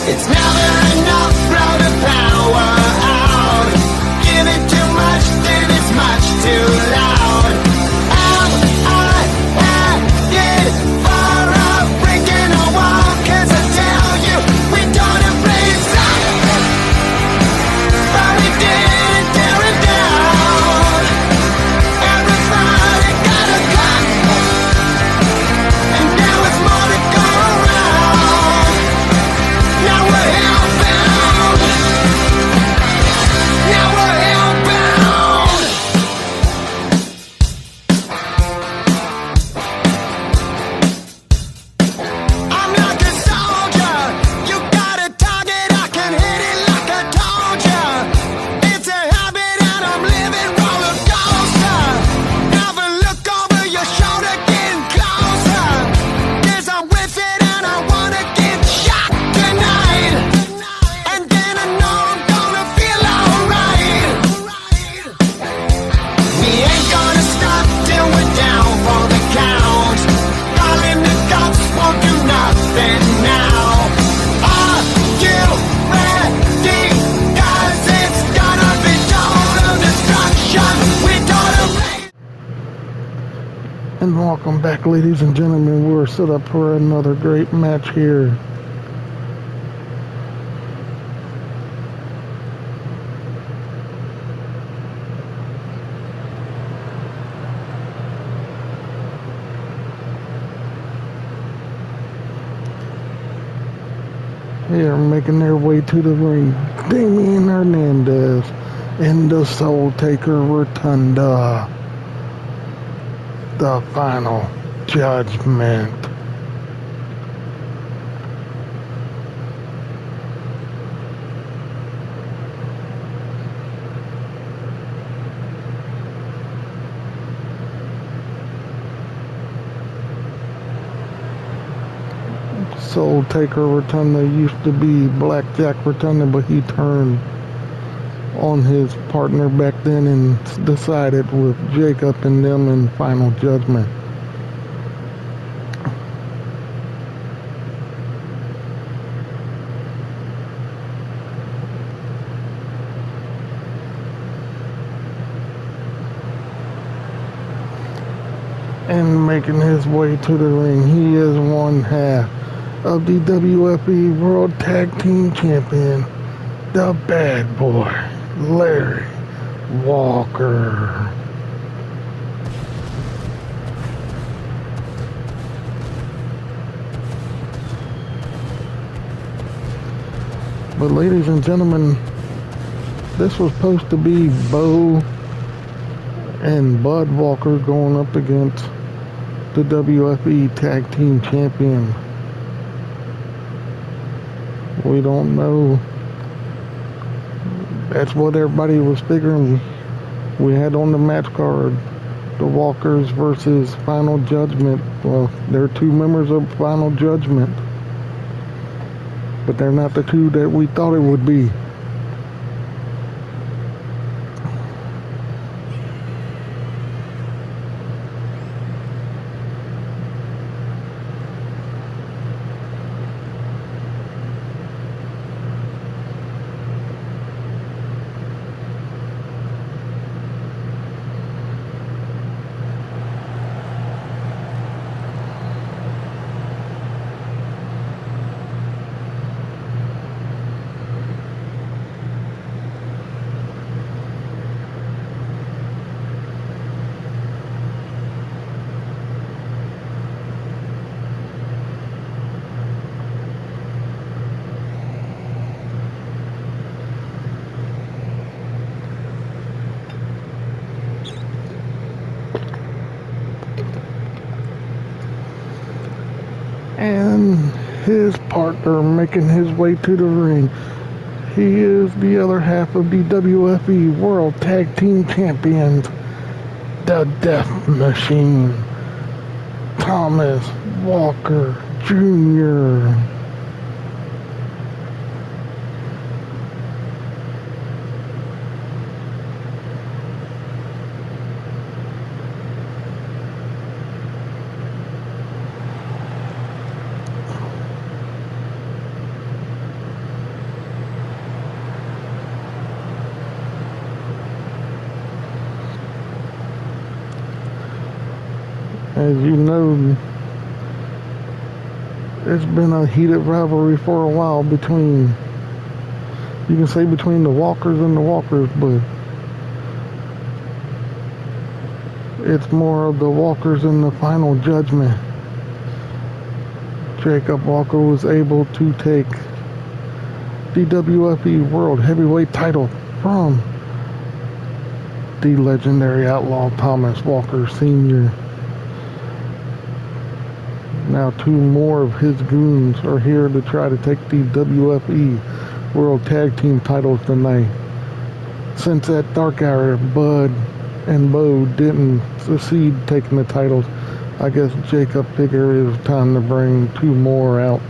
It's never enough, blow the power out. Give it too much, then it's much too loud. L-I-F-E, far up, breaking a wall, 'cause I tell you, we don't embrace it, but we did tear it down. Everybody got a gun, and now it's more to go around. Now we're hellbound. Now we're hellbound. I'm like a soldier. You got a target, I can hit it like I told ya. It's a habit and I'm living roller coaster. Never look over your shoulder, getting closer. 'Cause I'm with it and I wanna get shot tonight. And then I know I'm gonna feel alright. We ain't gonna stop till we're down for the count. Calling the cops won't do nothing now. Are you ready? 'Cause it's gonna be total destruction. We tolerate. And welcome back, ladies and gentlemen. We're set up for another great match here. Here, making their way to the ring, Damian Hernandez and the Soul Taker Rotunda. The final judgment. Soul Taker Rotunda used to be Blackjack Rotunda, but he turned on his partner back then and decided with Jacob and them in Final Judgment. And making his way to the ring, he is one half of the WFE World Tag Team Champion, the Bad Boy, Larry Walker. But ladies and gentlemen, this was supposed to be Bo and Bud Walker going up against the WFE Tag Team Champion. We don't know. That's what everybody was figuring. We had on the match card the Walkers versus Final Judgment. Well, they're two members of Final Judgment, but they're not the two that we thought it would be. And his partner making his way to the ring. He is the other half of the WFE World Tag Team Champions, the Death Machine, Thomas Walker Jr. As you know, it's been a heated rivalry for a while between, you can say between the Walkers and the Walkers, but it's more of the Walkers in the final judgment. Jacob Walker was able to take the WFE World Heavyweight title from the legendary outlaw Thomas Walker Sr. Now 2 more of his goons are here to try to take the WFE World Tag Team titles tonight. Since at Dark Hour, Bud and Bo didn't succeed taking the titles, I guess Jacob figured it was time to bring 2 more out.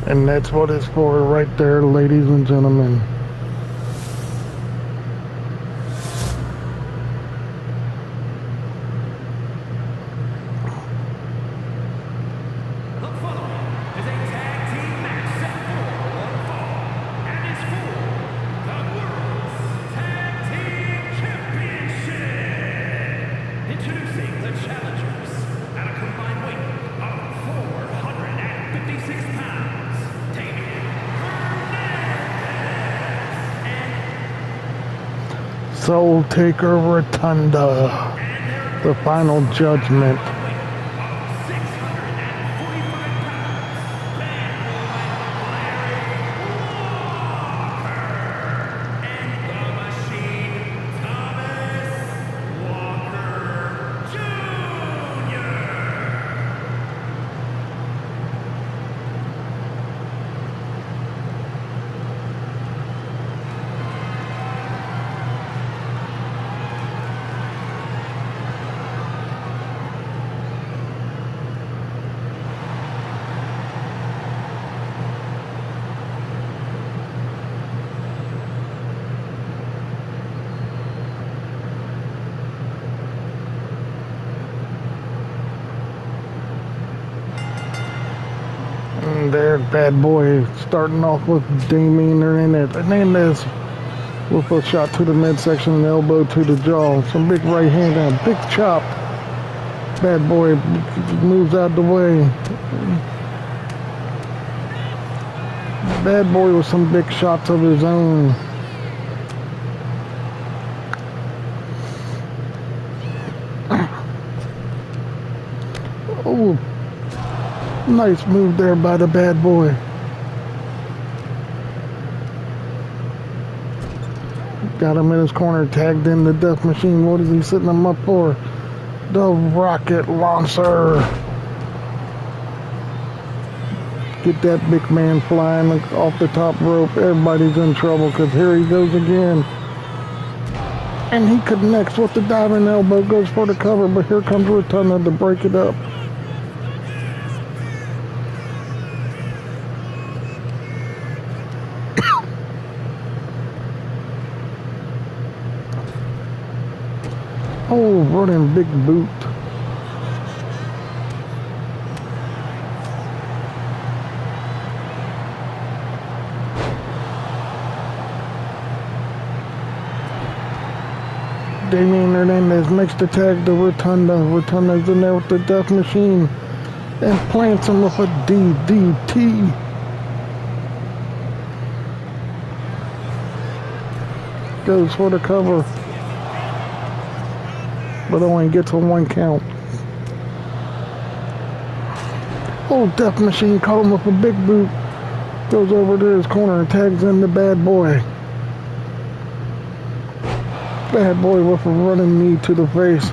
And that's what it's for right there, ladies and gentlemen. The following is a tag team match set for one fall, and it's for the World's Tag Team Championship. Introducing the challengers at a combined weight of 456 pounds, Damian Hernandez and Soul Taker Rotunda, the final judgment. And there's Bad Boy starting off with Damian Hernandez with a shot to the midsection and elbow to the jaw. Some big right hand and a big chop. Bad Boy moves out the way. Bad Boy with some big shots of his own. Oh, nice move there by the Bad Boy. Got him in his corner, tagged in the Death Machine. What is he setting him up for? The Rocket Launcher. Get that big man flying off the top rope. Everybody's in trouble because here he goes again. And he connects with the diving elbow, goes for the cover, but here comes Rotunda to break it up. Oh, running big boot. Damian Hernandez makes the tag to Rotunda. Rotunda's in there with the Death Machine and plants him with a DDT. Goes for the cover, but only gets a 1 count. Oh, Death Machine caught him with a big boot. Goes over to his corner and tags in the Bad Boy. Bad Boy with a running knee to the face.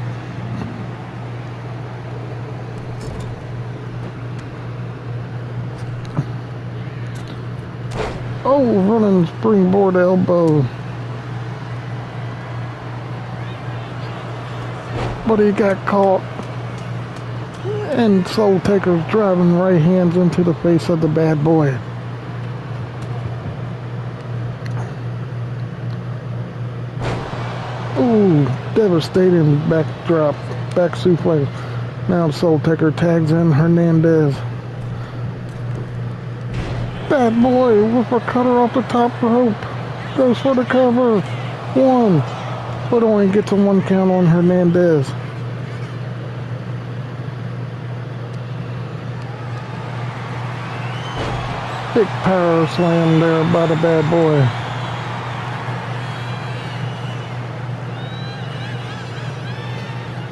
Oh, running springboard elbow. But he got caught. And Soul Taker's driving right hands into the face of the Bad Boy. Ooh, devastating backdrop, back suplex. Now Soul Taker tags in Hernandez. Bad Boy with a cutter off the top rope. Goes for the cover. 1. But only gets a 1 count on Hernandez. Big power slam there by the Bad Boy.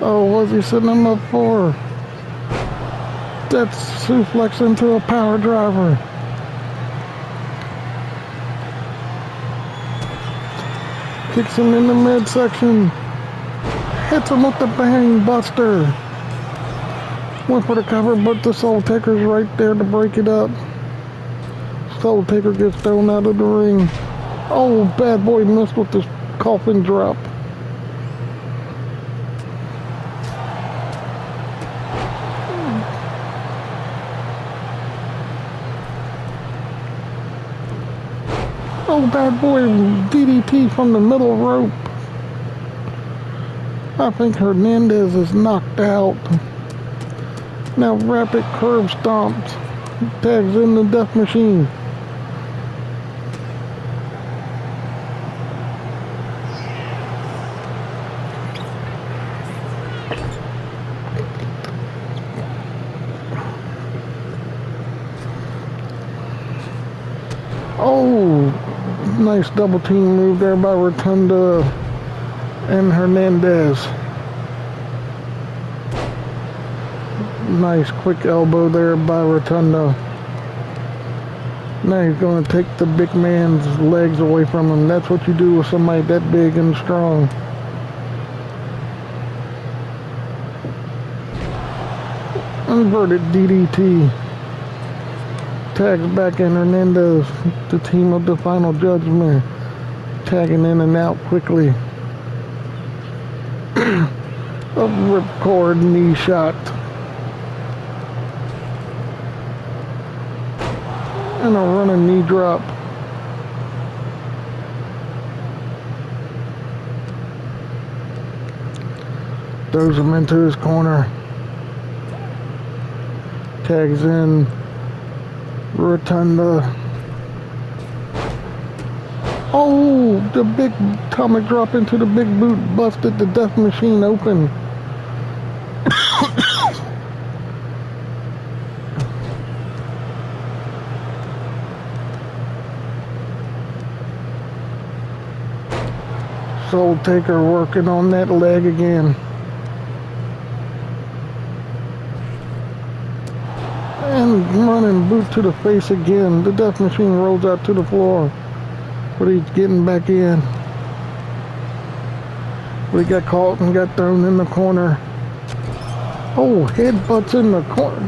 Oh, what's he setting him up for? That's suplex into a power driver. Kicks him in the midsection. Hits him with the bang buster. Went for the cover, but the Soul Taker's right there to break it up. Soul Taker gets thrown out of the ring. Oh, Bad Boy missed with this coffin drop. Oh, Bad Boy DDT from the middle rope. I think Hernandez is knocked out. Now rapid curb stomps. Tags in the Death Machine. Oh, nice double team move there by Rotunda and Hernandez. Nice quick elbow there by Rotunda. Now he's going to take the big man's legs away from him. That's what you do with somebody that big and strong. Inverted DDT. Tags back in Hernandez, the team of the Final Judgment, tagging in and out quickly. A ripcord knee shot. And a running knee drop. Throws him into his corner. Tags in Rotunda. Oh, the big atomic drop into the big boot busted the Death Machine open. Soul Taker working on that leg again. And running boot to the face again. The Death Machine rolls out to the floor. But he's getting back in. But he got caught and got thrown in the corner. Oh, headbutts in the corner.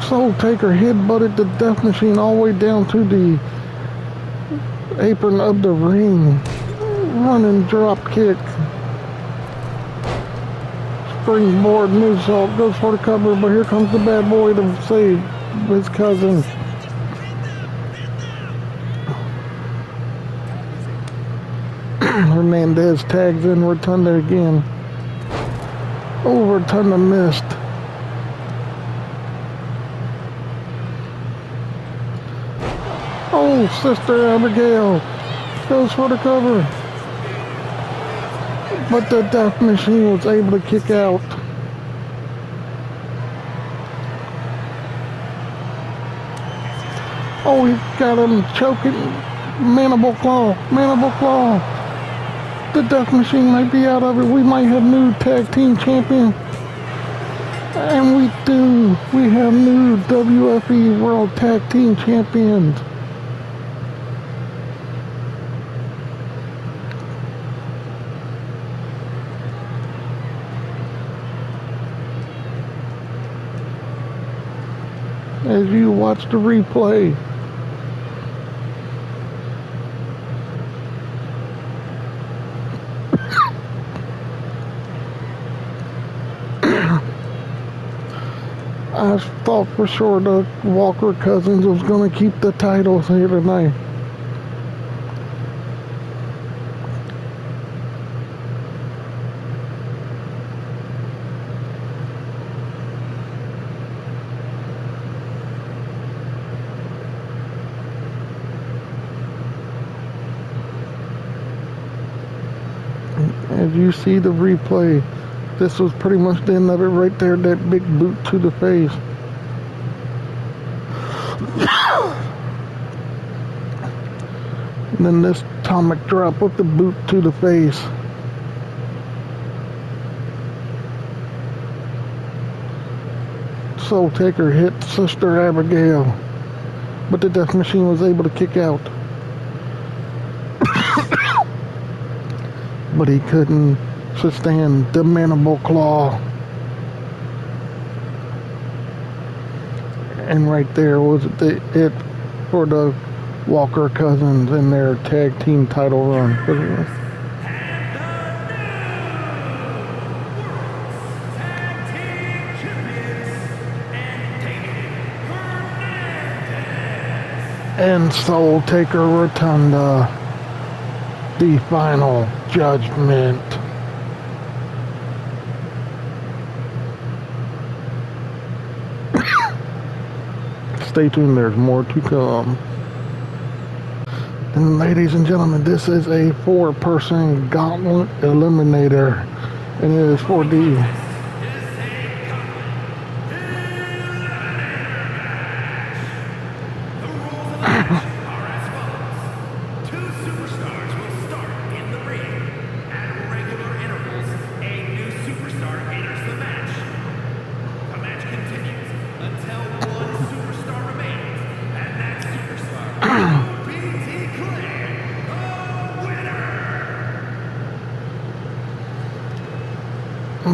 Soul Taker headbutted the Death Machine all the way down to the apron of the ring. Running drop kick. Springboard moonsault, goes for the cover, but here comes the Bad Boy to save his cousin. Hernandez tags in Rotunda again. Oh, Rotunda missed. Oh, Sister Abigail goes for the cover. but the Death Machine was able to kick out. Oh, he got him choking. Mandible claw, mandible claw. The Death Machine might be out of it. We might have new tag team champion. And we do. We have new WFE World Tag Team Champions. As you watch the replay. I thought for sure the Walker Cousins was going to keep the titles here tonight. As you see the replay, this was pretty much the end of it right there, that big boot to the face. And then this atomic drop with the boot to the face. Soul Taker hit Sister Abigail, but the Death Machine was able to kick out. But he couldn't sustain the mandible claw. And right there was it for the Walker Cousins in their tag team title run. And Soul Taker Rotunda, the final judgment. Stay tuned, there's more to come. And ladies and gentlemen, this is a 4-person gauntlet eliminator, and it is for the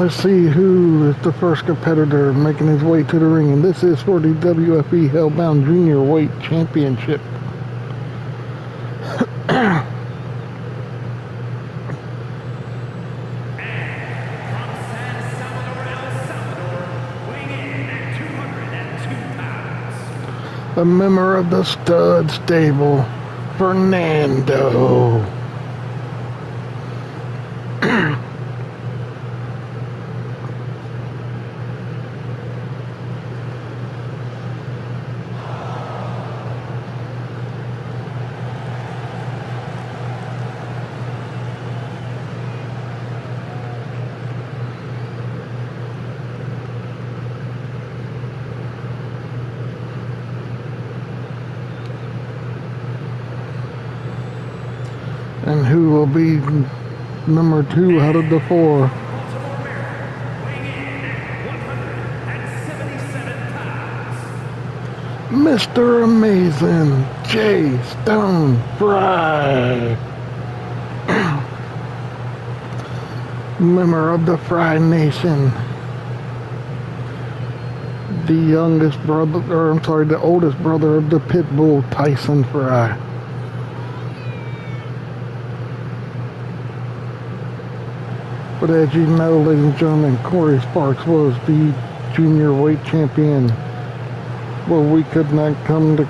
let's see who is the first competitor making his way to the ring, and this is for the WFE Hellbound Junior Weight Championship. A member of the Stud Stable, Fernando. And who will be number 2 out of the 4? Mr. Amazing, Jay Stone Fry. Member of the Fry Nation. The youngest brother, or I'm sorry, the oldest brother of the Pitbull, Tyson Fry. But as you know, ladies and gentlemen, Corey Sparks was the junior weight champion. Well, we could not come to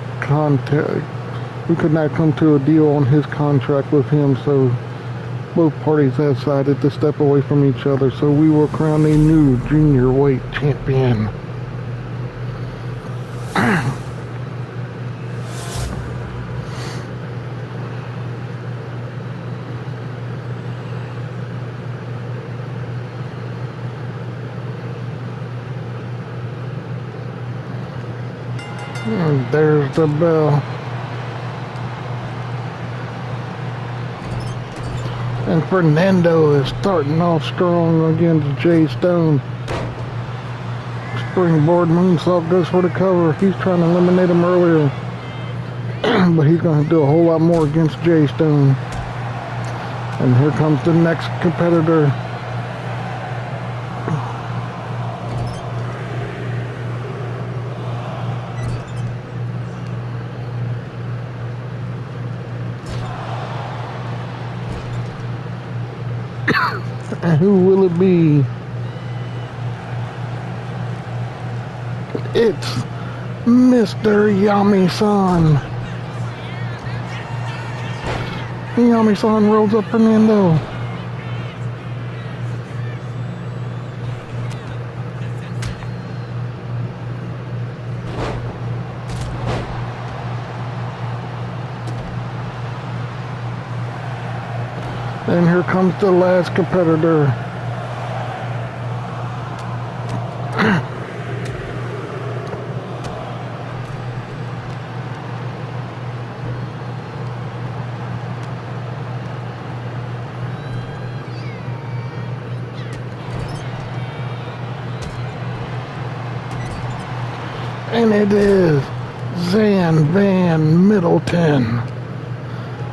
a deal on his contract with him, so both parties have decided to step away from each other. So we will crown a new junior weight champion. And there's the bell. And Fernando is starting off strong against Jay Stone. Springboard moonsault goes for the cover. He's trying to eliminate him earlier. But he's going to do a whole lot more against Jay Stone. And here comes the next competitor. And who will it be? It's Mr. Yami-san. Yami-san rolls up Fernando. And here comes the last competitor. And it is Zan Van Middleton,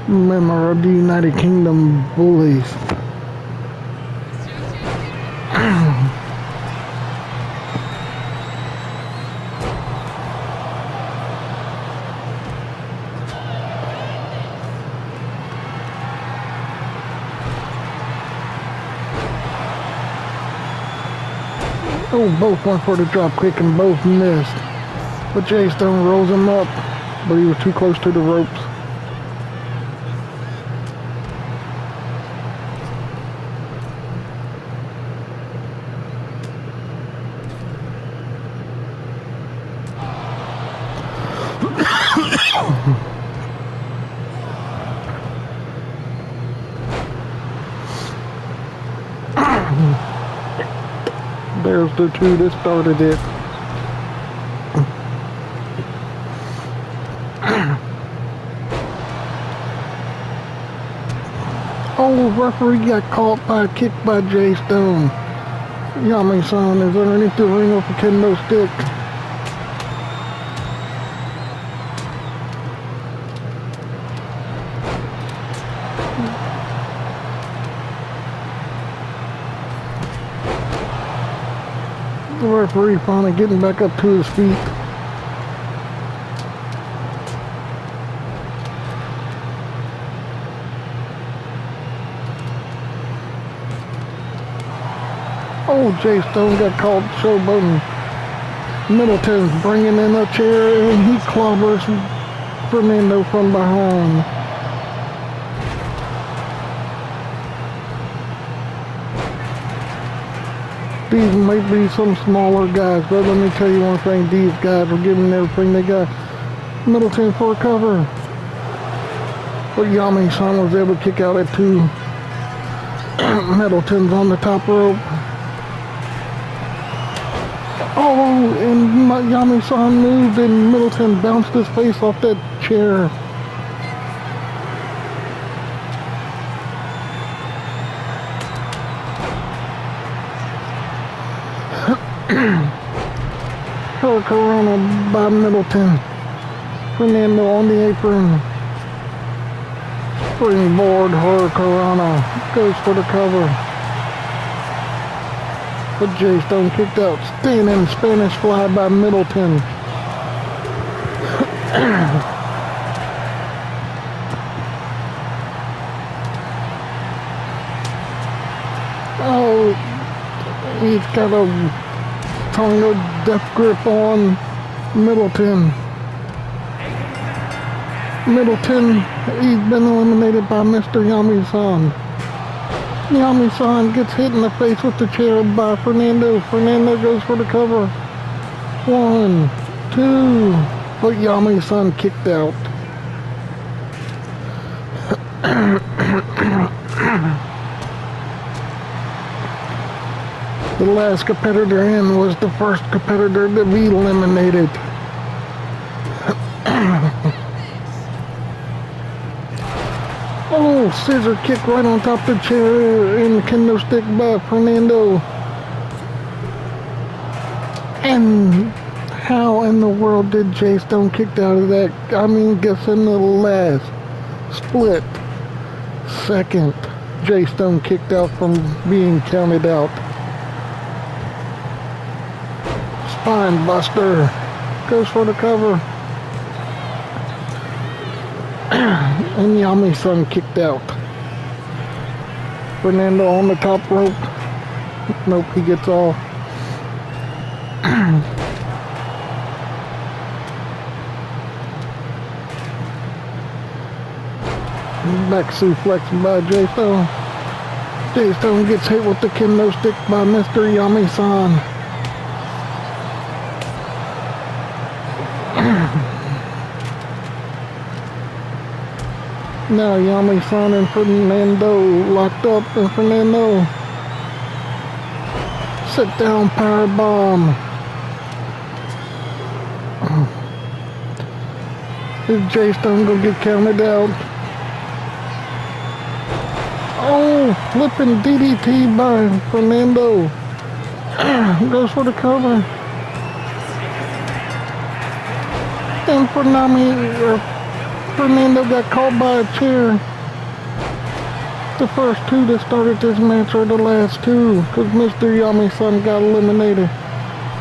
member of the United Kingdom Bullies. Oh, both went for the drop kick and both missed. But Jay Stone rolls him up, but he was too close to the ropes. There's the two that started it. Oh, referee got caught by a kick by Jay Stone. Yami-san is underneath the ring with a kendo stick. The referee finally getting back up to his feet. Oh, Jay Stone got caught showboating. Middleton's bringing in a chair and he clobbers Fernando from behind. These might be some smaller guys, but let me tell you one thing, these guys are giving everything they got. Middleton for a cover. But Yami-san was able to kick out at two. Middleton's on the top rope. Oh, and Yami-san moved and Middleton bounced his face off that chair. Hurricanrana by Middleton. Fernando on the apron. Springboard Hurricanrana goes for the cover. But Jay Stone kicked out. Standing Spanish fly by Middleton. Oh, he's got a Tonga death grip on Middleton. Middleton, he's been eliminated by Mr. Yami-san. Yami-san gets hit in the face with the chair by Fernando. Fernando goes for the cover. 1, 2, but Yami-san kicked out. The last competitor in was the first competitor to be eliminated. Oh, scissor kick right on top of the chair and the kendo stick by Fernando. And how in the world did Jay Stone kicked out of that? I mean, guess in the last split second, Jay Stone kicked out from being counted out. Spine buster. Goes for the cover. And Yami-san kicked out. Fernando on the top rope. Nope, he gets off. Back suplex by Jay Stone. Jay Stone gets hit with the kendo stick by Mr. Yami-san. Now Yami-san and Fernando locked up, and Fernando sit down power bomb. Is Jay Stone gonna get counted out? Oh, flipping DDT by Fernando. Goes for the cover. And Fernando got caught by a chair. The first two that started this match are the last two, because Mr. Yami-san got eliminated.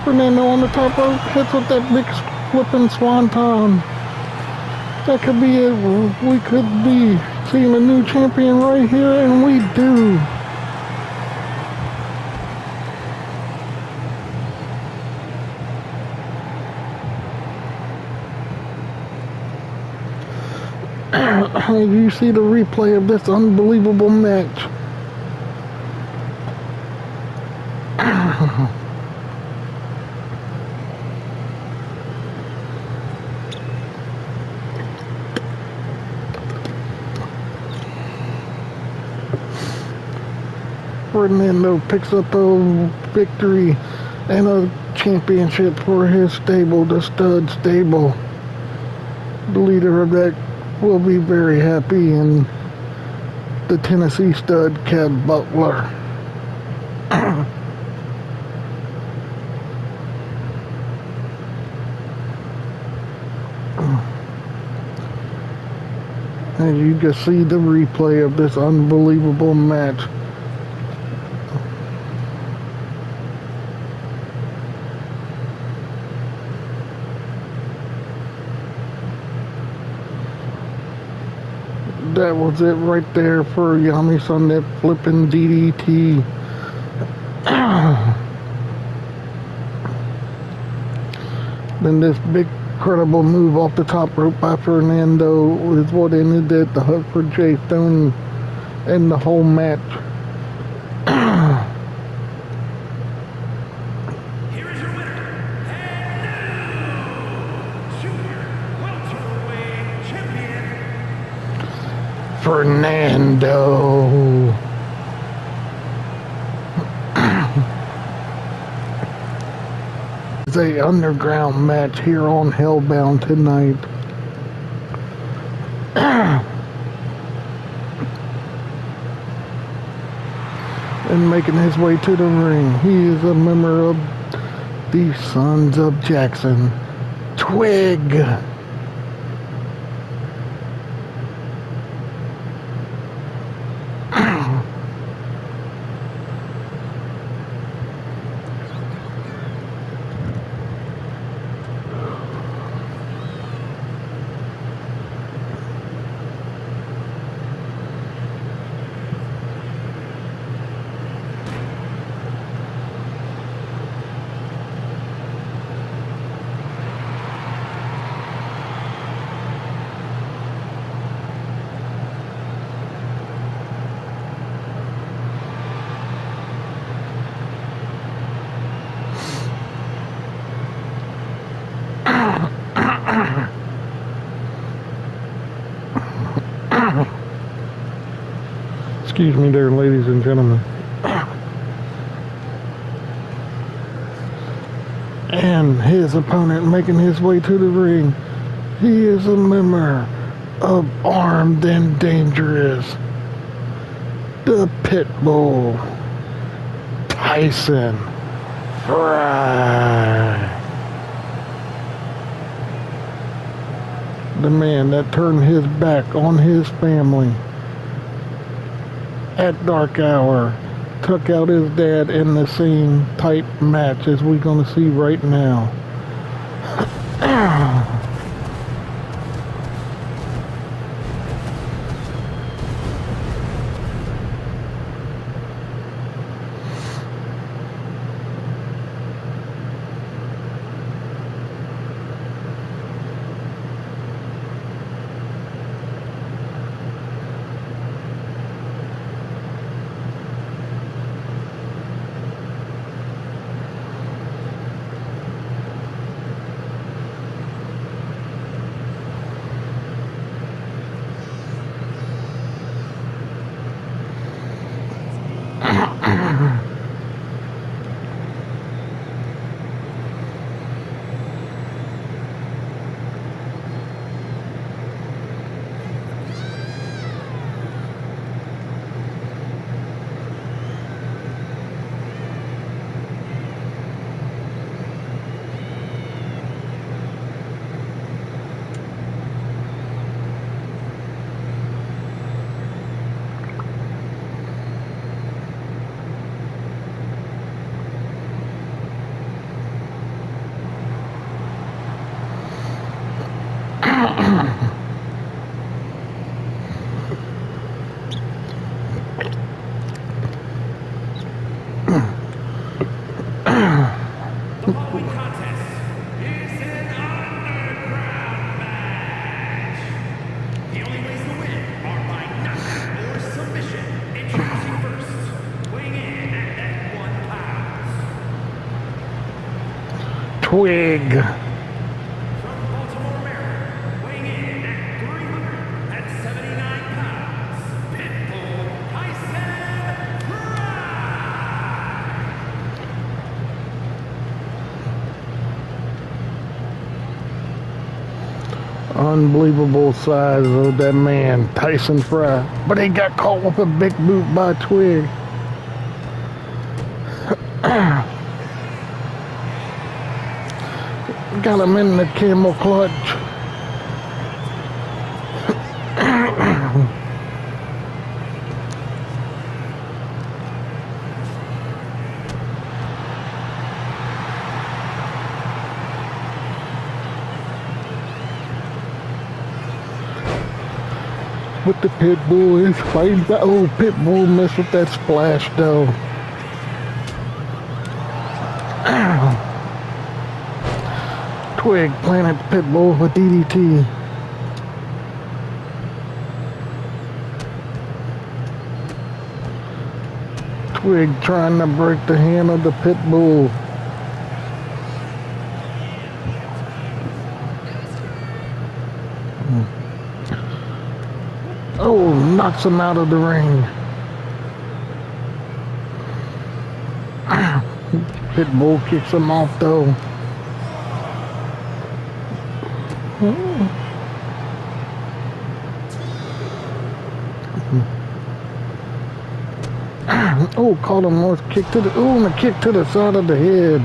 Fernando on the top rope hits with that big flipping swanton. That could be it. We could be seeing a new champion right here, and we do. You see the replay of this unbelievable match. Fernando picks up a victory and a championship for his stable, the Stud Stable. The leader of that will be very happy, and the Tennessee Stud, Kev Butler. And you just see the replay of this unbelievable match. That was it right there for Yami-san, that flipping DDT. Then this big incredible move off the top rope by Fernando is what ended it, the hook for Jay Stone and the whole match. Here is your winner, and Junior Welterweight Champion, Fernando. It's a underground match here on Hellbound tonight. And making his way to the ring, he is a member of the Sons of Jackson. Twig. Excuse me there, ladies and gentlemen. And his opponent making his way to the ring. He is a member of Armed and Dangerous, the Pitbull, Tyson Fry. The man that turned his back on his family at dark hour, took out his dad in the same type match as we're gonna see right now. The following contest is an underground match. The only ways to win are by knockout or submission. Introducing first, weighing in at 1 pound. Twig. From Baltimore, Maryland, weighing in at 379 pounds. Pitbull Tyson Fry. Unbelievable size of that man, Tyson Fry. But he got caught with a big boot by Twig. Got him in the camel clutch. But the Pitbull is fighting. Oh, Pitbull messed with that splash though. Twig planted Pitbull with DDT. Twig trying to break the hand of the Pitbull. Oh, knocks him out of the ring. Pitbull kicks him off though. Oh, caught him with a kick to the, oh, and a kick to the side of the head.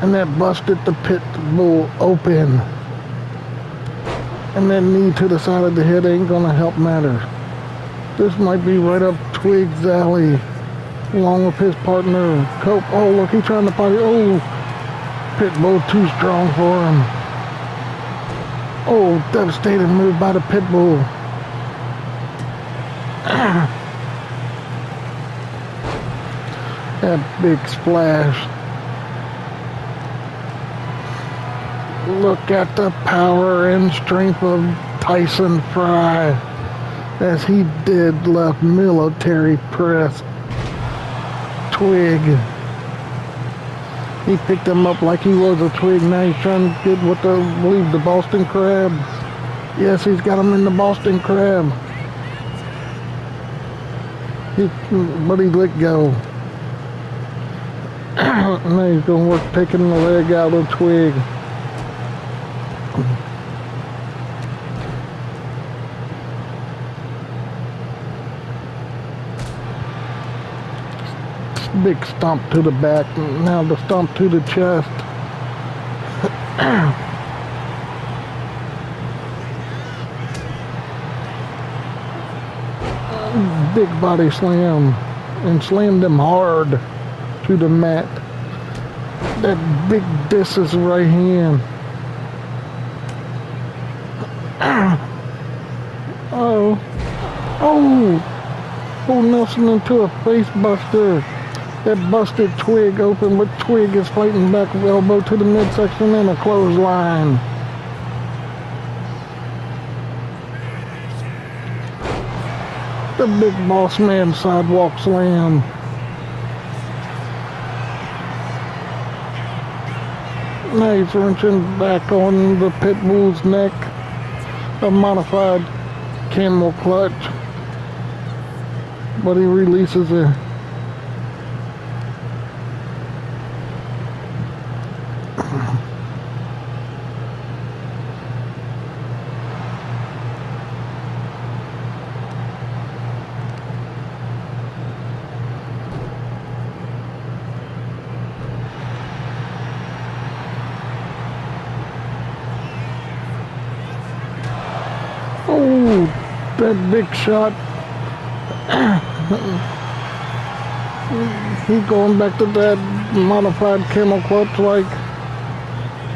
And that busted the Pitbull open. And that knee to the side of the head ain't gonna help matter. This might be right up Twig's alley, along with his partner, Cope. Oh, look, he's trying to fight. Oh, Pitbull too strong for him. Oh, devastating move by the Pitbull. That big splash. Look at the power and strength of Tyson Fry as he did left military press Twig. He picked him up like he was a twig. Now he's trying to get what I believe the Boston Crab. Yes, he's got him in the Boston Crab. But he let go. Now he's gonna work taking the leg out of Twig. Big stomp to the back, now the stomp to the chest. Big body slam, and slammed him hard to the mat. That big disc is right hand. Oh, pulled Nelson into a face buster. That busted Twig open, but Twig is fighting back with elbow to the midsection and a clothesline. The big boss man sidewalk slam. Now he's wrenching back on the pit bull's neck. A modified camel clutch. But he releases it. Oh, that big shot. He's going back to that modified camel clutch like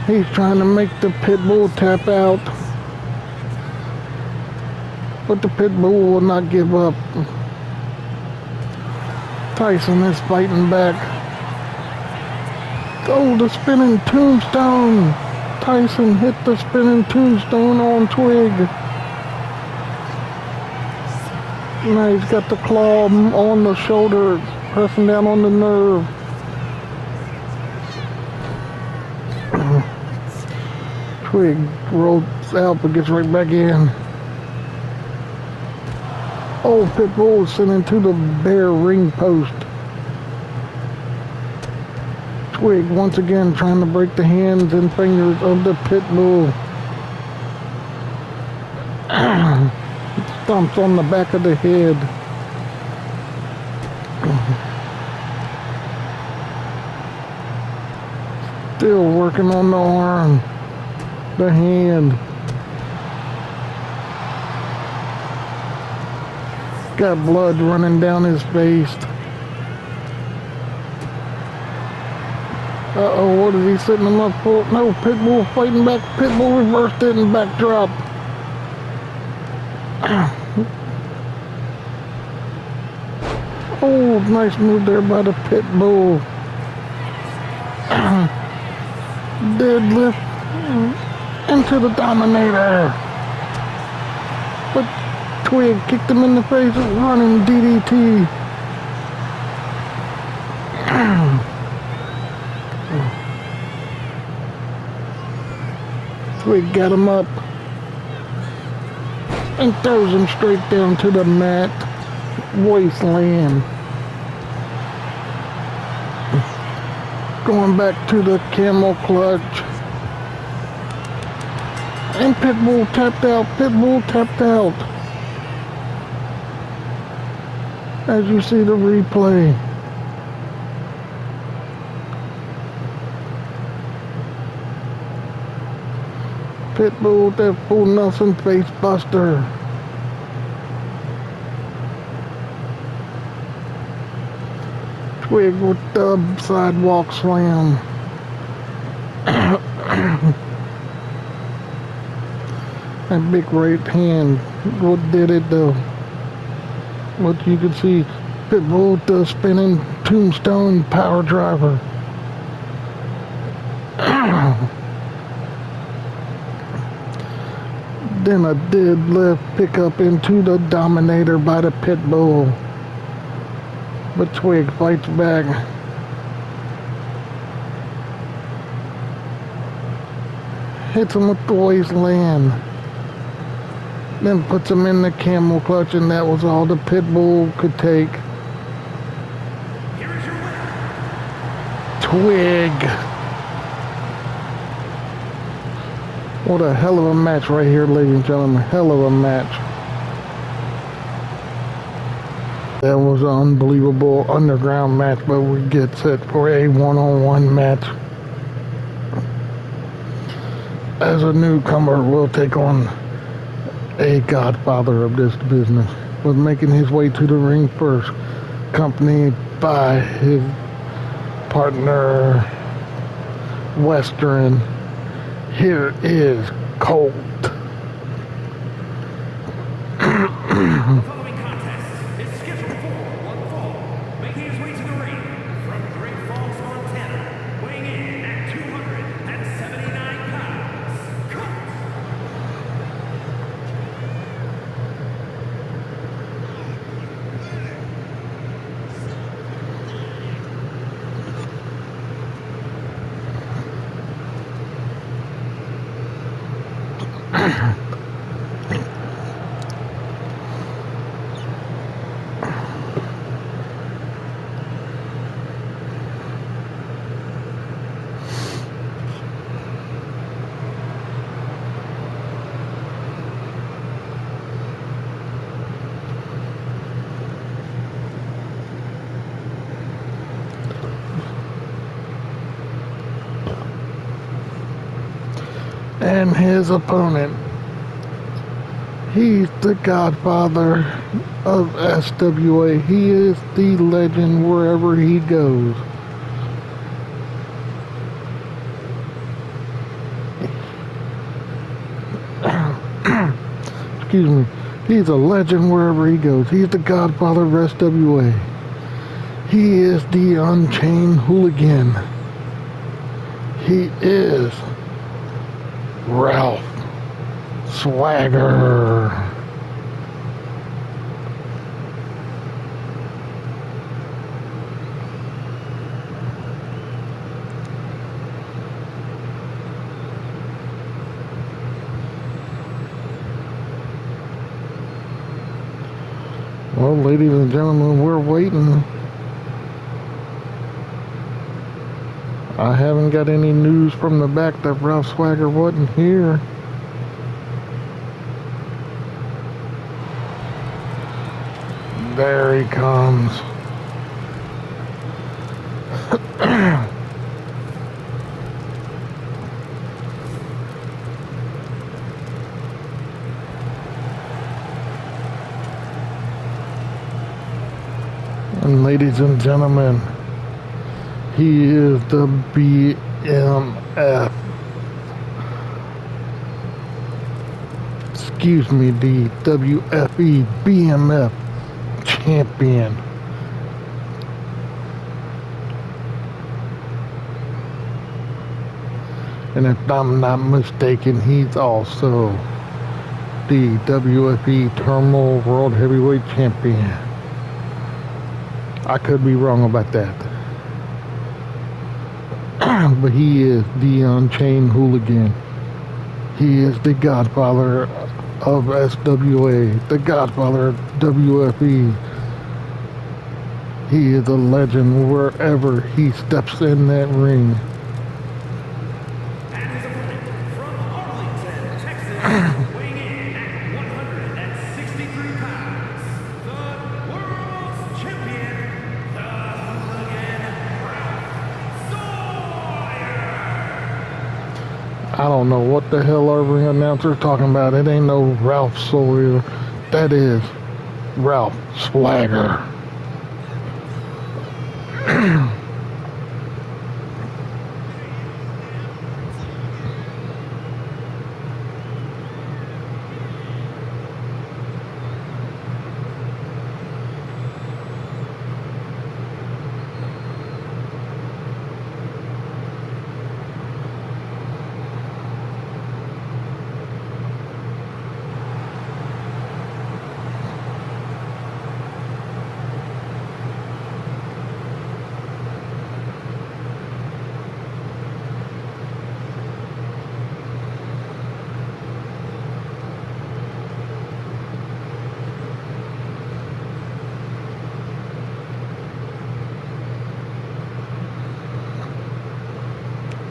he's trying to make the pit bull tap out. But the pit bull will not give up. Tyson is fighting back. Oh, the spinning tombstone. Tyson hit the spinning tombstone on Twig. Now he's got the claw on the shoulder, pressing down on the nerve. Twig rolls out but gets right back in. Oh, Pitbull is sent into the bare ring post. Twig once again trying to break the hands and fingers of the Pitbull. Stomps on the back of the head. Still working on the arm, the hand. Got blood running down his face. Uh-oh, what is he setting him up for? No, Pitbull fighting back. Pitbull reversed it and backdrop. Oh, nice move there by the Pitbull. Deadlift into the Dominator. But Twig kicked him in the face with running DDT. Twig got him up and throws him straight down to the mat. Wasteland. Going back to the camel clutch. And Pitbull tapped out. Pitbull tapped out. As you see the replay. Pitbull with that full Nelson face buster. Twig with the sidewalk slam. That big right hand, what did it though? What you can see, Pitbull with the spinning tombstone power driver. Then a deadlift pickup into the Dominator by the Pitbull. But Twig fights back. Hits him with the wasteland. Then puts him in the camel clutch, and that was all the Pitbull could take. Here is your winner, twig. What a hell of a match right here, ladies and gentlemen. Hell of a match. That was an unbelievable underground match, but we get set for a one-on-one match. As a newcomer, we'll take on a godfather of this business, was making his way to the ring first, accompanied by his partner, Western. Here is Colt. The following contest is scheduled for one fall, making his way to the ring from Great Falls, Montana, weighing in at 279 pounds, Colt. And his opponent, he's the godfather of SWA. He is the legend wherever he goes. Excuse me. He's a legend wherever he goes. He's the godfather of SWA. He is the Unchained Hooligan. He is Ralph Swagger. Well, ladies and gentlemen, we're waiting. I haven't got any news from the back that Ralph Swagger wasn't here. There he comes. And ladies and gentlemen, he is the BMF. Excuse me, the WFE BMF champion. And if I'm not mistaken, he's also the WFE Terminal World Heavyweight Champion. I could be wrong about that. But he is the Unchained Hooligan. He is the godfather of SWA, the godfather of WFE. He is a legend wherever he steps in that ring. And his opponent from Arlington, Texas, weighing in at 163 pounds, the world's champion, the Hooligan, Ralph Sawyer. I don't know what the hell our ring announcer's talking about. It ain't no Ralph Sawyer. That is Ralph Swagger.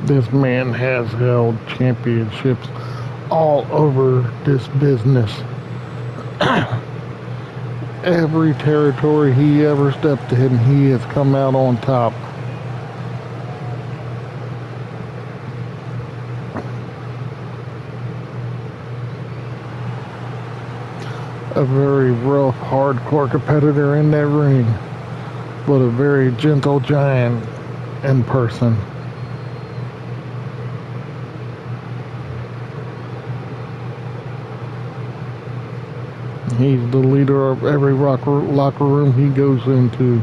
This man has held championships all over this business. Every territory he ever stepped in, he has come out on top. A very rough, hardcore competitor in that ring, but a very gentle giant in person. He's the leader of every locker room he goes into.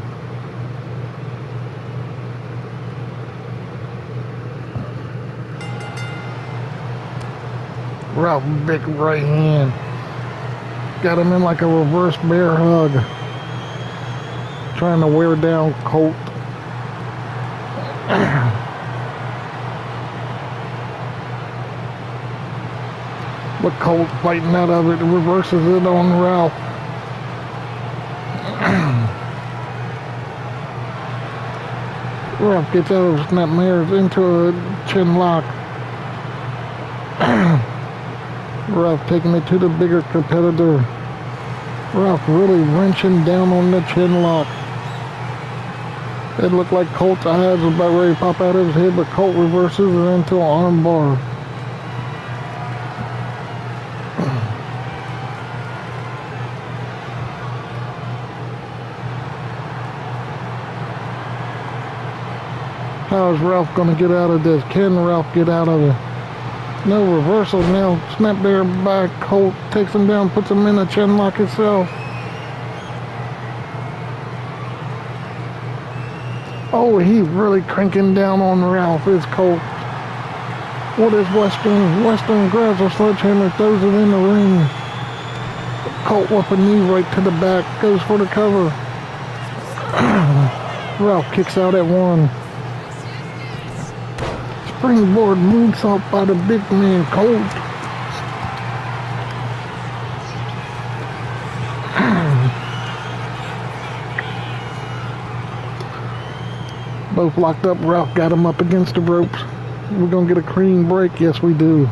Ralph big right hand. Got him in like a reverse bear hug. Trying to wear down Colt. But Colt fighting out of it, reverses it on Ralph. Ralph gets out of snapmares into a chin lock. Ralph taking it to the bigger competitor. Ralph really wrenching down on the chin lock. It looked like Colt's eyes were about ready to pop out of his head, but Colt reverses it into an arm bar. How is Ralph going to get out of this? Can Ralph get out of it? No reversal now. Snap there by Colt. Takes him down, puts him in a chin lock itself. Oh, he's really cranking down on Ralph, is Colt. What is Western? Western grabs a sledgehammer, throws it in the ring. Colt with a knee right to the back, goes for the cover. Ralph kicks out at one. Springboard moonsault by the big man, Colt. Both locked up. Ralph got him up against the ropes. We're going to get a clean break. Yes, we do.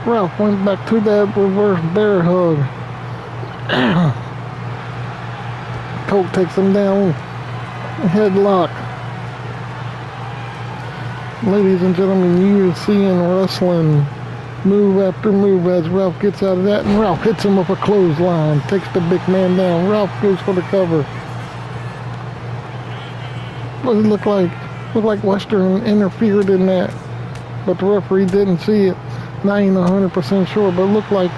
Ralph went back to that reverse bear hug. Colt takes him down. Headlock. Ladies and gentlemen, you are seeing wrestling move after move as Ralph gets out of that, and Ralph hits him with a clothesline, takes the big man down. Ralph goes for the cover. What did it look like? Looked like Western interfered in that, but the referee didn't see it. And I ain't 100% sure, but it looked like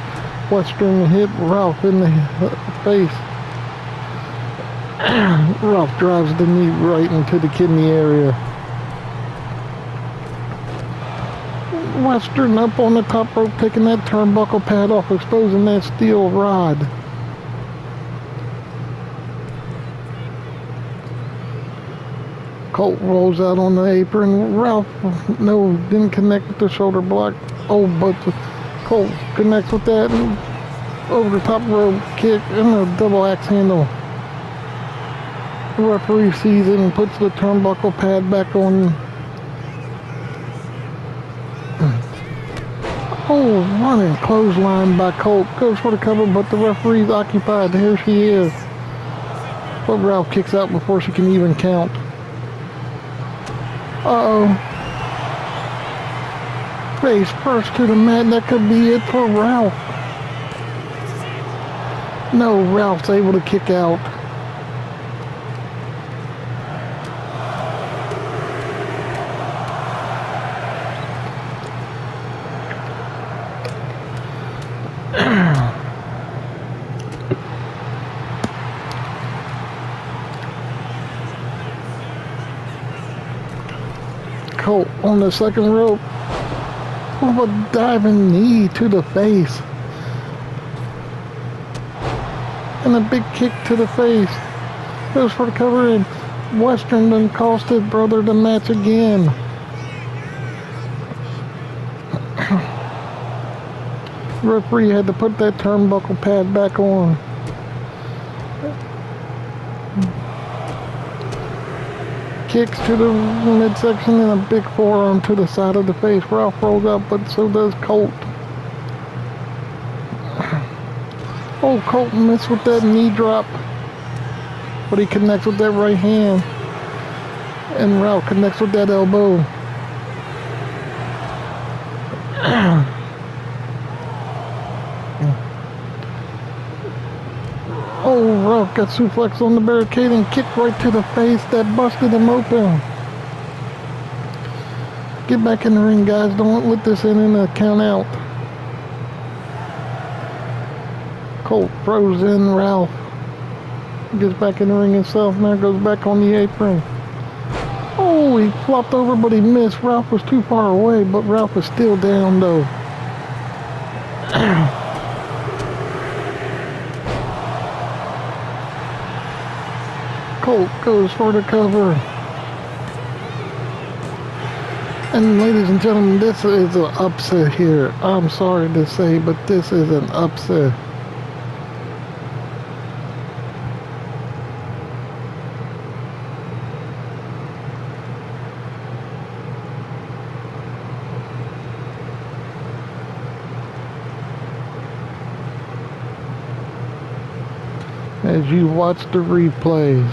Western hit Ralph in the face. Ralph drives the knee right into the kidney area. Western up on the top rope, taking that turnbuckle pad off, exposing that steel rod. Colt rolls out on the apron. Ralph, no, didn't connect with the shoulder block. Oh, but Colt connects with that and over the top rope kick and a double axe handle. The referee sees it and puts the turnbuckle pad back on. Oh, running clothesline by Colt. Goes for the cover, but the referee's occupied. Here she is. But Ralph kicks out before she can even count. Uh-oh. Face first to the mat. That could be it for Ralph. No, Ralph's able to kick out. Colt on the second rope with a diving knee to the face and a big kick to the face. Goes for the cover, and Western done cost his brother the match again. Referee had to put that turnbuckle pad back on. kicks to the midsection and a big forearm to the side of the face. Ralph rolls up, but so does Colt. Oh, Colt missed with that knee drop, but he connects with that right hand, and Ralph connects with that elbow. Oh, Ralph got suplexed on the barricade and kicked right to the face that busted him open. Get back in the ring, guys. Don't let this end in a count out. Colt throws in Ralph. Gets back in the ring himself. Now goes back on the apron. Oh, he flopped over, but he missed. Ralph was too far away, but Ralph is still down, though. Colt goes for the cover. And ladies and gentlemen, this is an upset here. I'm sorry to say, but this is an upset. As you watch the replays,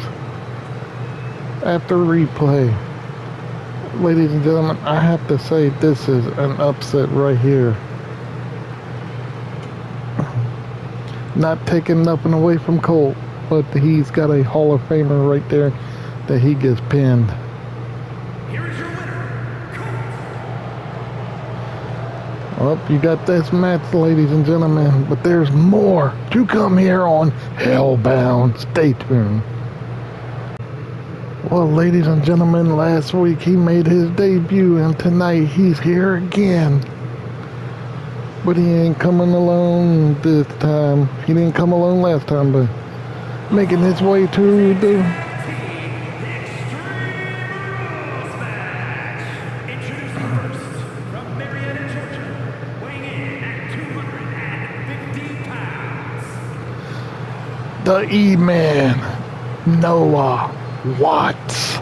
after replay, ladies and gentlemen, I have to say this is an upset right here. Not taking nothing away from Colt, but he's got a Hall of Famer right there that he gets pinned. Here is your winner, Colt. Well, you got this match, ladies and gentlemen, but there's more to come here on Hellbound. Stay tuned. Well, ladies and gentlemen, last week he made his debut, and tonight he's here again. But he ain't coming alone this time. He didn't come alone last time, but making his way to the... the E-Man, Noah Watts.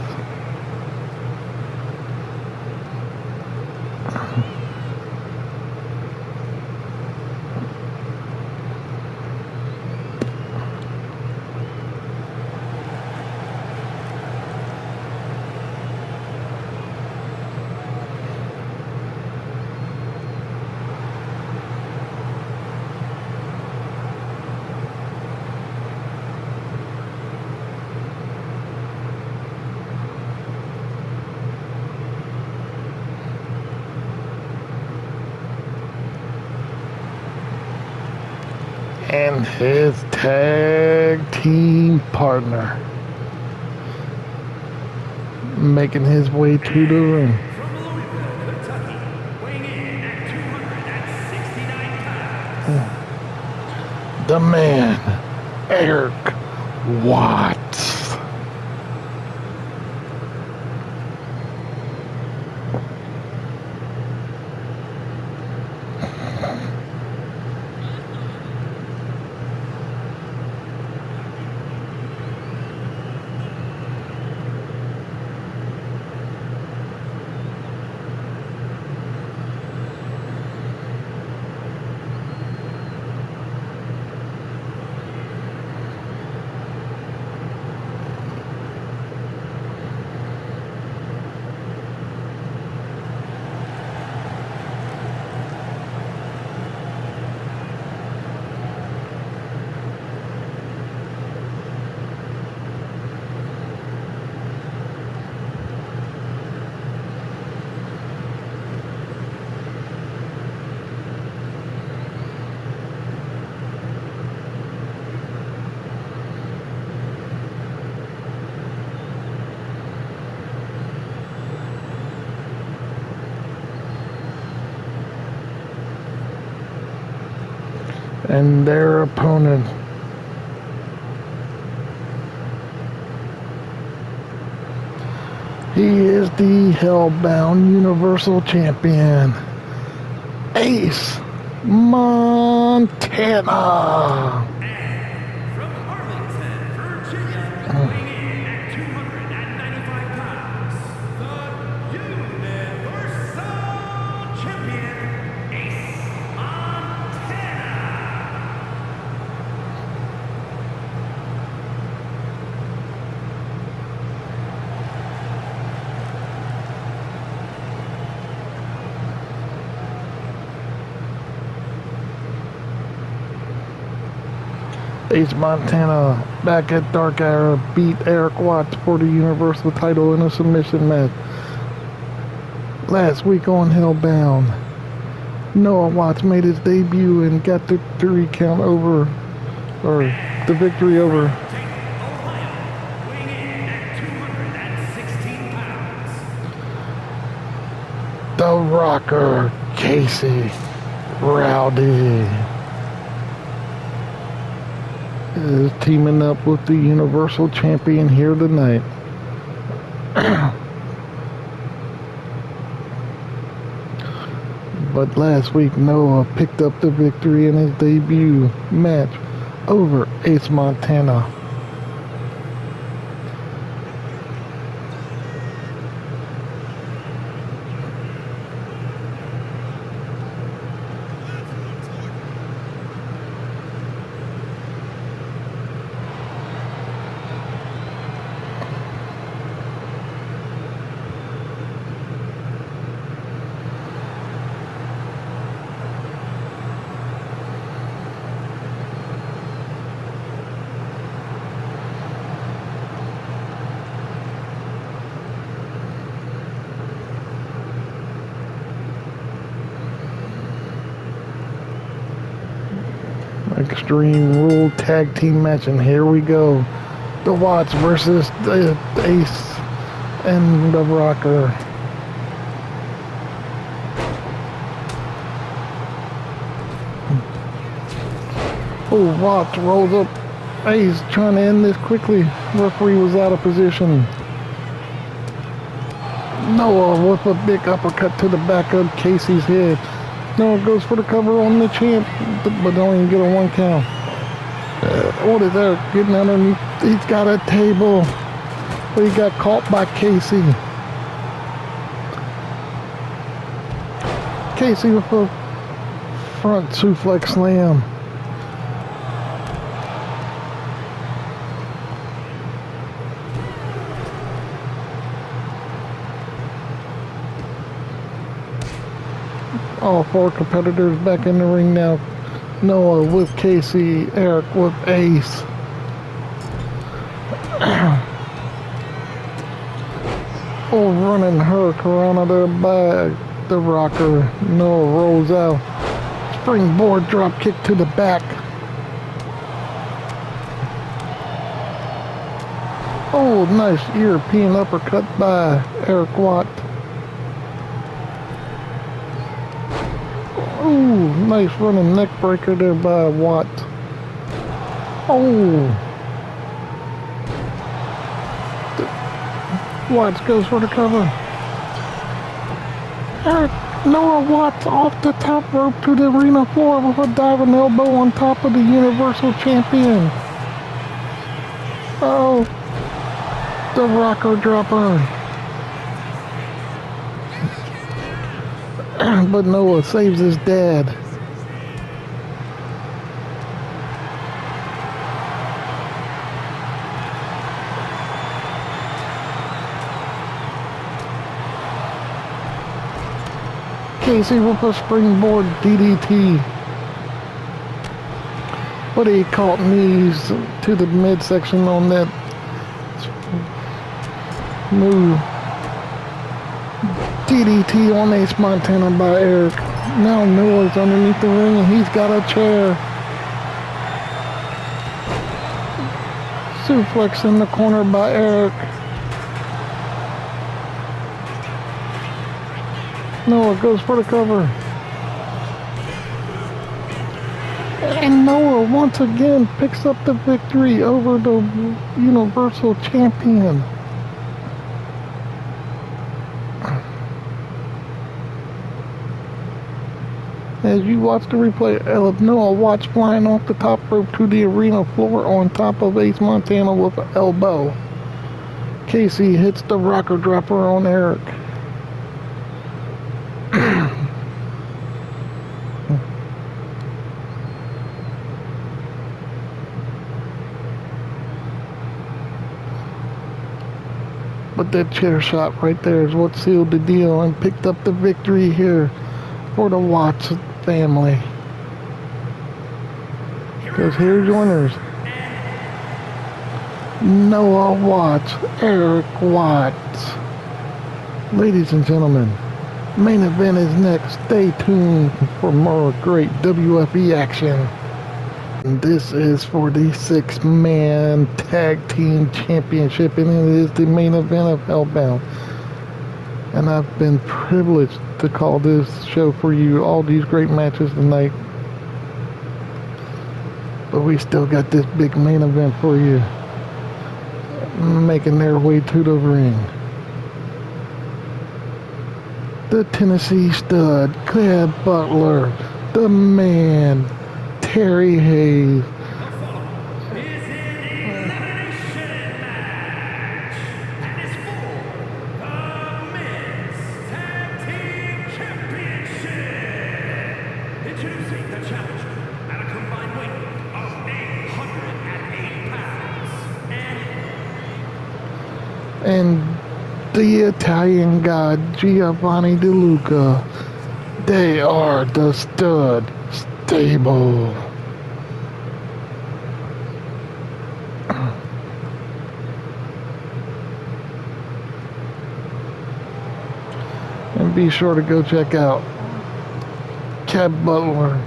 And his tag team partner making his way to the ring. From Louisville, Kentucky, weighing in at 269 pounds. The man, Eric Watts. And their opponent, he is the Hellbound Universal Champion, Ace Montana. And from Arlington, Virginia, weighing in at 295 pounds, Ace Montana back at Dark Era beat Eric Watts for the Universal title in a submission match. Last week on Hellbound, Noah Watts made his debut and got the 3 count over, or the victory over Ohio, weighing in at 216 pounds. the Rocker, Casey Rowdy. Is teaming up with the Universal Champion here tonight. But last week, Noah picked up the victory in his debut match over Ace Montana. Extreme Rule Tag Team match, and here we go. The Watts versus the Ace and the Rocker. Oh, Watts rolls up Ace, trying to end this quickly. Referee was out of position. Noah with a big uppercut to the back of Casey's head. Noah goes for the cover on the champ, but don't even get a 1 count. What is that? Getting underneath. He's got a table, but he got caught by Casey. Casey with a front suplex slam. All 4 competitors back in the ring now. Noah with Casey, Eric with Ace. Oh, running hurricane there by the Rocker. Noah rolls out. Springboard drop kick to the back. Oh, nice European uppercut by Eric Watt. Ooh, nice running neck breaker there by Watt. Oh. Watts goes for the cover. Noah Watts off the top rope to the arena floor with a diving elbow on top of the Universal Champion. Oh, the Rocker dropper. But Noah saves his dad. Casey with a springboard DDT. But he caught knees to the midsection on that move. DDT on Ace Montana by Eric. Now Noah's underneath the ring and he's got a chair. Suplex in the corner by Eric. Noah goes for the cover. And Noah once again picks up the victory over the Universal Champion. As you watch the replay, Noah Watts flying off the top rope to the arena floor on top of Ace Montana with an elbow. Casey hits the Rocker dropper on Eric. But that chair shot right there is what sealed the deal and picked up the victory here for the Watts family. Because here's your winners, Noah Watts, Eric Watts. Ladies and gentlemen, main event is next. Stay tuned for more great WFE action. This is for the 6-man tag team championship, and it is the main event of Hellbound. And I've been privileged to call this show for you all these great matches tonight. But we still got this big main event for you, making their way to the ring. The Tennessee Stud, Cled Butler, the Man, Terry Hayes. Is an elimination match. And is for the Men's Tag Team Championship. Introducing the challenger at a combined weight of 808 pounds. And the Italian God, Giovanni De Luca. They are the Stud Stable. And be sure to go check out Cled Butler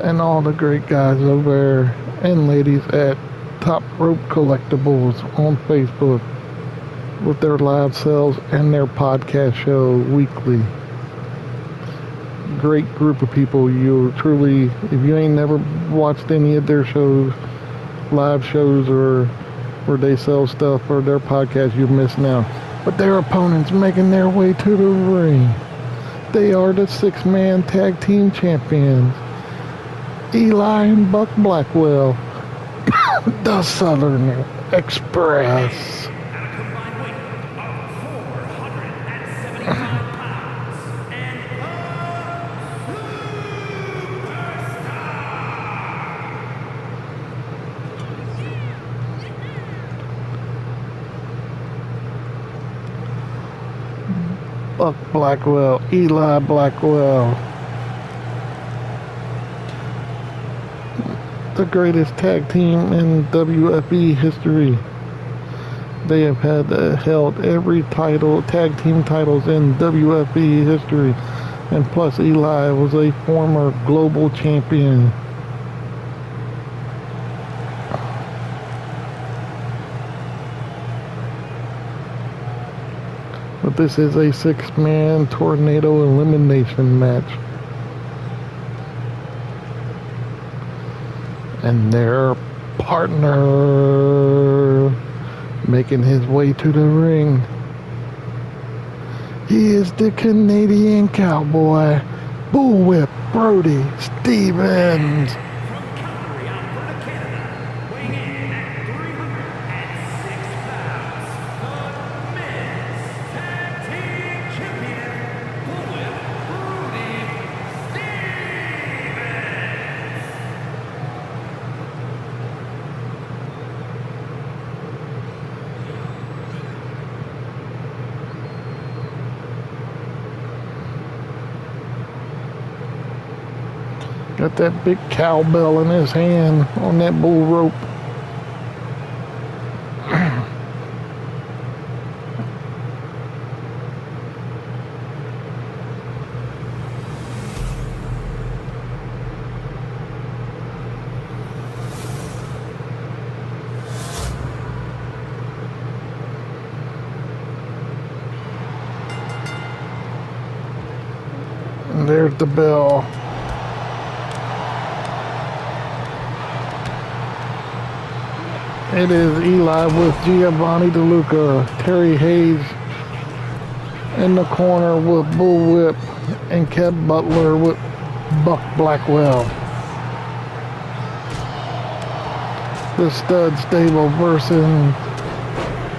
and all the great guys over there and ladies at Top Rope Collectibles on Facebook with their live sales and their podcast show weekly. Great group of people. You truly, if you ain't never watched any of their shows, live shows, or where they sell stuff or their podcast, you're missing out. But their opponents making their way to the ring. They are the 6-man tag team champions, Eli and Buck Blackwell, the Southern Express. At a combined weight of 475 pounds. And Buck Blackwell, Eli Blackwell, the greatest tag team in WFE history. They have held every title, tag team titles in WFE history, and plus Eli was a former global champion. But this is a 6-man tornado elimination match. And their partner making his way to the ring. He is the Canadian Cowboy, Bullwhip Brody Stevens. from Calgary, Alberta, Canada, weighing in at 306 pounds, the Men's Tag Team Champion, Bullwhip Brody Stevens. Got that big cowbell in his hand on that bull rope. And there's the bell. It is Eli with Giovanni De Luca, Terry Hayes in the corner with Bullwhip, and Cled Butler with Buck Blackwell. The Stud Stable versus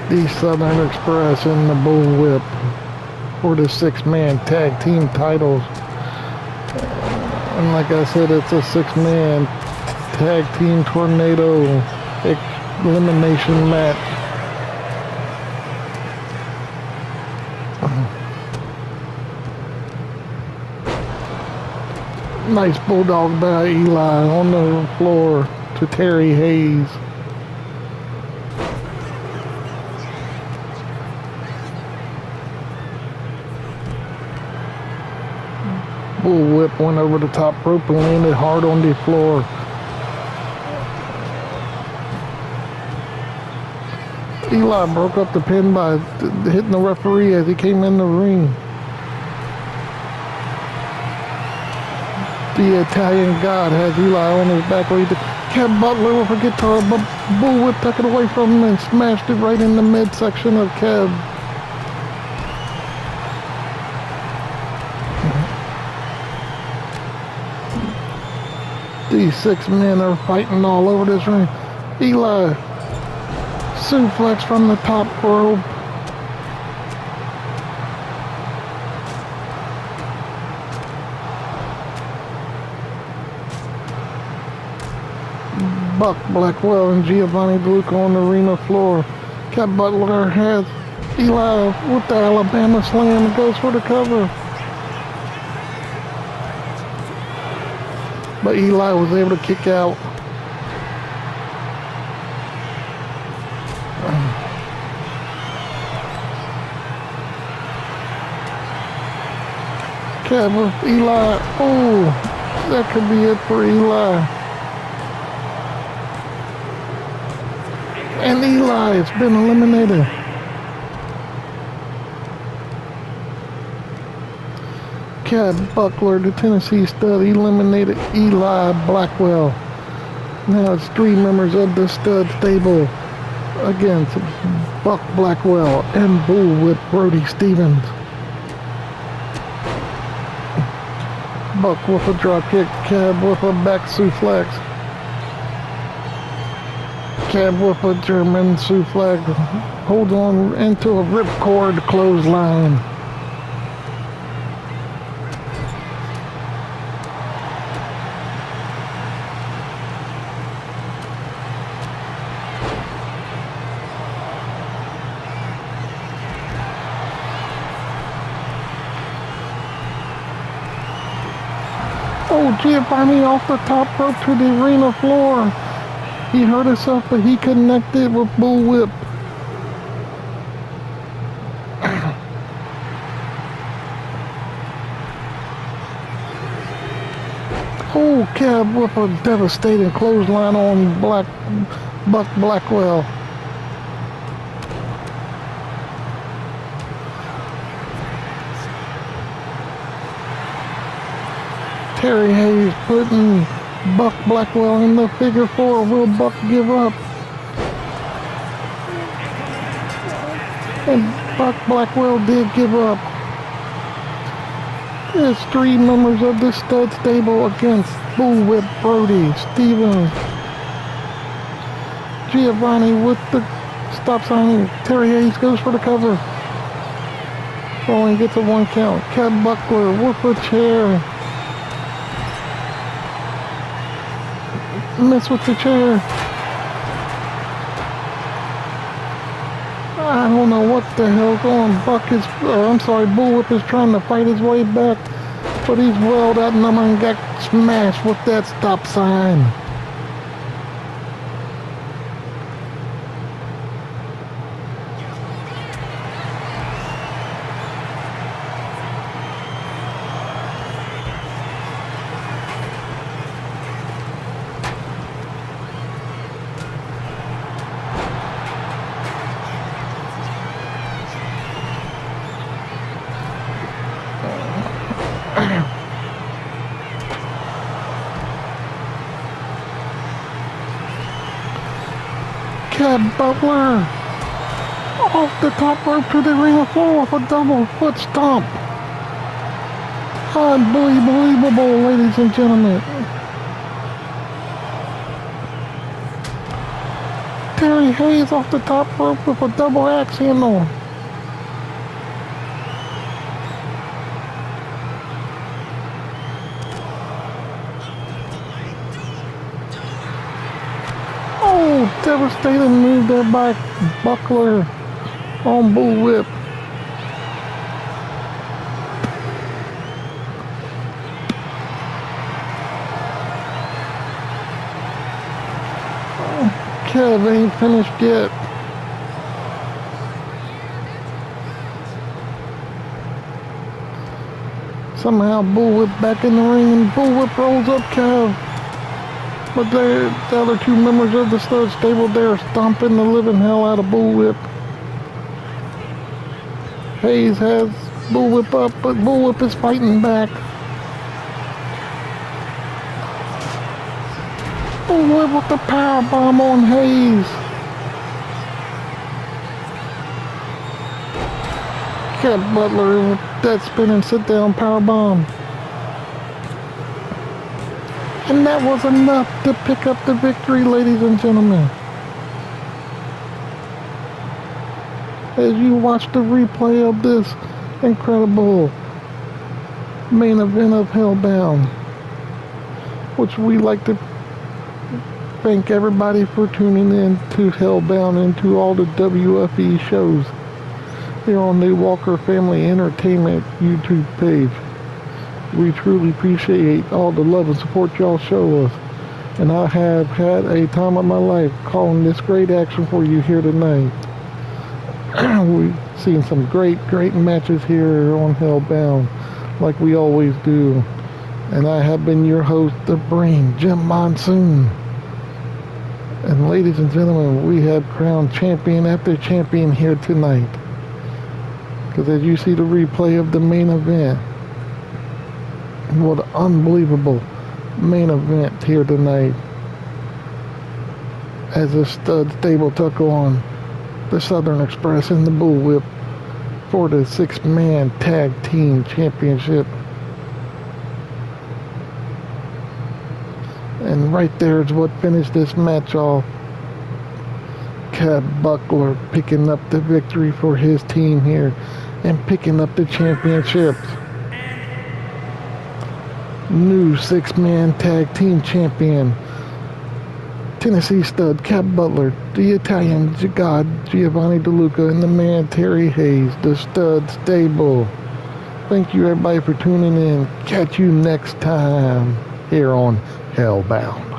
the Southern Express and the Bullwhip for the 6-man tag team titles. And like I said, it's a 6-man tag team tornado elimination match. Nice bulldog by Eli on the floor to Terry Hayes. Bullwhip went over the top rope and landed hard on the floor. Eli broke up the pin by hitting the referee as he came in the ring. The Italian God has Eli on his back. Kev Butler with a guitar, but Bullwhip took it away from him and smashed it right in the midsection of Kev. These 6 men are fighting all over this ring. Eli suplex from the top rope. Buck Blackwell and Giovanni DeLuca on the arena floor. Kev Butler has Eli with the Alabama Slam and goes for the cover. But Eli was able to kick out. Kev with Eli. Oh, that could be it for Eli. And Eli has been eliminated. Kev Buckler, the Tennessee stud, eliminated Eli Blackwell. Now it's 3 members of the stud stable against Buck Blackwell and Bullwhip Brody Stevens. Buck with a drop kick, Kev with a back suplex. Kev with a German suplex. Hold on into a ripcord clothesline. Oh, Giovanni off the top rope to the arena floor. He hurt himself, but he connected with Bullwhip. Oh, Kev with a devastating clothesline on Buck Blackwell. Terry Hayes putting Buck Blackwell in the figure 4. Will Buck give up? And Buck Blackwell did give up. There's 3 members of the stud stable against Bullwhip Brody Stevens. Giovanni with the stop sign. Terry Hayes goes for the cover. Only gets a 1 count. Kev Buckler with a chair. Miss with the chair. I don't know what the hell's going on. Bullwhip is trying to fight his way back, but he's well that number and got smashed with that stop sign. Kev Butler off the top rope to the ring floor with a double foot stomp. Unbelievable, ladies and gentlemen. Terry Hayes off the top rope with a double axe handle. Devastating move there by Buckler on Bullwhip. Kev ain't finished yet. Somehow Bullwhip back in the ring, and Bullwhip rolls up Kev. But the other two members of the stud stable there stomping the living hell out of Bullwhip. Hayes has Bullwhip up, but Bullwhip is fighting back. Bullwhip with the power bomb on Hayes. Cat Butler with that spinning sit down power bomb. And that was enough to pick up the victory, ladies and gentlemen. As you watch the replay of this incredible main event of Hellbound, which we like to thank everybody for tuning in to Hellbound and to all the WFE shows here on the Walker Family Entertainment YouTube page. We truly appreciate all the love and support y'all show us. And I have had a time of my life calling this great action for you here tonight. We've seen some great matches here on Hellbound, like we always do. And I have been your host, The Brain, Jim Monsoon. And ladies and gentlemen, we have crowned champion after champion here tonight. Because as you see the replay of the main event, what an unbelievable main event here tonight. As the stud stable took on the Southern Express and the Bullwhip for the 6-man tag team championship. And right there is what finished this match off. Cat Butler picking up the victory for his team here and picking up the championships. New 6-man tag team champion, Tennessee stud Cat Butler, the Italian god Giovanni DeLuca, and the man Terry Hayes, the stud stable. Thank you everybody for tuning in. Catch you next time here on Hellbound.